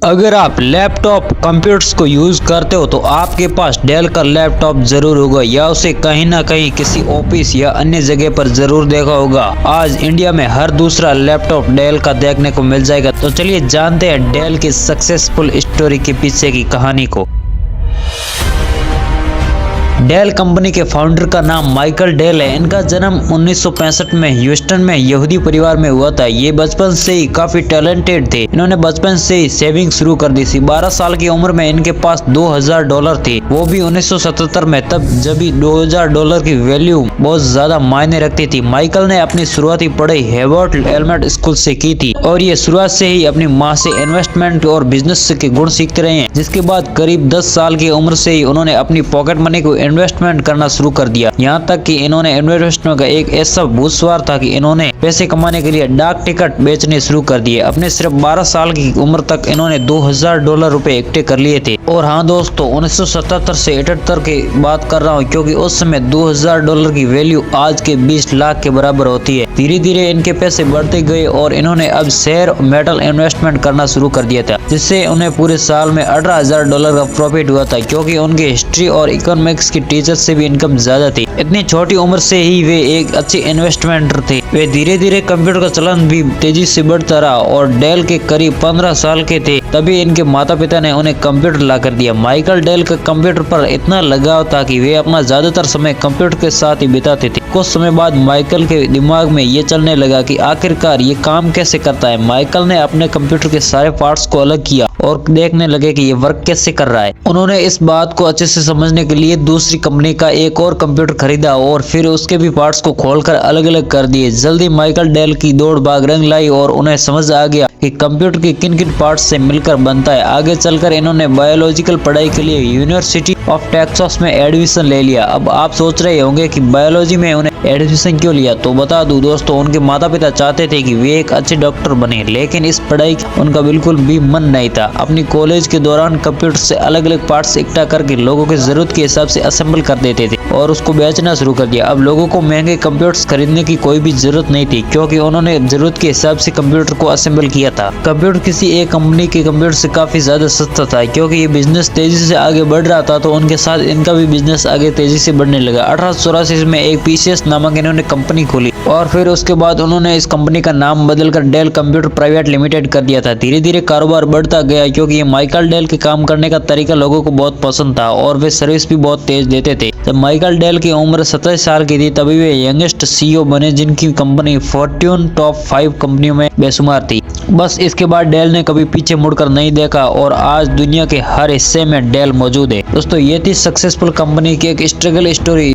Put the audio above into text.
अगर आप laptop computers को यूज करते हो तो आपके पास डेल का लैपटॉप जरूर होगा या उसे कहीं ना कहीं किसी ऑफिस या अन्य जगह पर जरूर देखा होगा। आज इंडिया में हर दूसरा लैपटॉप डेल का देखने को मिल जाएगा। तो चलिए जानते हैं डेल की सक्सेसफुल स्टोरी के पीछे की कहानी को। डेल कंपनी के फाउंडर का नाम माइकल डेल है। इनका जन्म 1965 में ह्यूस्टन में यहूदी परिवार में हुआ था। ये बचपन से ही काफी टैलेंटेड थे। इन्होंने बचपन से ही सेविंग शुरू कर दी थी। 12 साल की उम्र में इनके पास $2000 थे, वो भी 1977 में, तब जब भी $2000 की वैल्यू बहुत ज्यादा मायने रखती थी। माइकल ने अपनी शुरुआती पढ़ाई हेवर्ड एलिमेंट स्कूल से की थी और ये शुरुआत से ही अपनी माँ से इन्वेस्टमेंट और बिजनेस के गुण सीखते रहे हैं। जिसके बाद करीब 10 साल की उम्र से ही उन्होंने अपनी पॉकेट मनी को इन्वेस्टमेंट करना शुरू कर दिया। यहाँ तक कि इन्होंने इन्वेस्टमेंट का एक ऐसा भूतस्वार था कि इन्होंने पैसे कमाने के लिए डाक टिकट बेचने शुरू कर दिए। अपने सिर्फ 12 साल की उम्र तक इन्होंने $2000 रुपए इकट्ठे कर लिए थे। और हाँ दोस्तों, 1977 से 78 की बात कर रहा हूँ, क्योंकि उस समय $2000 की वैल्यू आज के 20 लाख के बराबर होती है। धीरे धीरे इनके पैसे बढ़ते गए और इन्होंने अब शेयर मेटल इन्वेस्टमेंट करना शुरू कर दिया था, जिससे उन्हें पूरे साल में $18,000 का प्रॉफिट हुआ था। क्योंकि उनके हिस्ट्री और इकोनॉमिक्स की टीचर से भी इनकम ज्यादा थी। इतनी छोटी उम्र से ही वे एक अच्छे इन्वेस्टमेंटर थे। वे धीरे धीरे कंप्यूटर का चलन भी तेजी से बढ़ता रहा और डेल के करीब 15 साल के थे तभी इनके माता पिता ने उन्हें कंप्यूटर ला कर दिया। माइकल डेल का कंप्यूटर पर इतना लगाव था कि वे अपना ज्यादातर समय कंप्यूटर के साथ ही बिताते थे। कुछ समय बाद माइकल के दिमाग में ये चलने लगा कि आखिरकार ये काम कैसे करता है। माइकल ने अपने कंप्यूटर के सारे पार्ट्स को अलग किया और देखने लगे कि ये वर्क कैसे कर रहा है। उन्होंने इस बात को अच्छे से समझने के लिए दूसरी कंपनी का एक और कंप्यूटर खरीदा और फिर उसके भी पार्ट्स को खोलकर अलग अलग कर दिए। जल्दी माइकल डेल की दौड़ भाग रंग लाई और उन्हें समझ आ गया कि कंप्यूटर के किन किन पार्ट्स से मिलकर बनता है। आगे चलकर इन्होंने बायोलॉजिकल पढ़ाई के लिए यूनिवर्सिटी ऑफ टेक्सास में एडमिशन ले लिया। अब आप सोच रहे होंगे कि बायोलॉजी में उन्हें एडमिशन क्यों लिया, तो बता दूं दोस्तों, उनके माता पिता चाहते थे कि वे एक अच्छे डॉक्टर बने, लेकिन इस पढ़ाई उनका बिल्कुल भी मन नहीं था। अपनी कॉलेज के दौरान कंप्यूटर से अलग अलग पार्ट्स इकट्ठा करके लोगों की जरूरत के हिसाब से असेंबल कर देते थे और उसको बेचना शुरू कर दिया। अब लोगों को महंगे कंप्यूटर्स खरीदने की कोई भी जरूरत नहीं थी, क्योंकि उन्होंने जरूरत के हिसाब से कंप्यूटर को असेंबल किया था। कंप्यूटर किसी एक कंपनी के कंप्यूटर से काफी ज्यादा सस्ता था। क्योंकि ये बिजनेस तेजी से आगे बढ़ रहा था तो उनके साथ इनका भी बिजनेस आगे तेजी से बढ़ने लगा। 1884 में एक पीसीएस नामक इन्होंने कंपनी खोली और फिर उसके बाद उन्होंने इस कंपनी का नाम बदलकर डेल कंप्यूटर प्राइवेट लिमिटेड कर दिया था। धीरे धीरे कारोबार बढ़ता गया क्योंकि ये माइकल डेल के काम करने का तरीका लोगों को बहुत पसंद था और वे सर्विस भी बहुत तेज देते थे। जब माइकल डेल की उम्र 27 साल की थी तभी वे यंगेस्ट सीईओ बने, जिनकी कंपनी फॉर्च्यून टॉप 5 कंपनियों में बेशुमार थी। बस इसके बाद डेल ने कभी पीछे मुड़कर नहीं देखा और आज दुनिया के हर हिस्से में डेल मौजूद है। दोस्तों, ये थी सक्सेसफुल कंपनी की एक स्ट्रगल स्टोरी।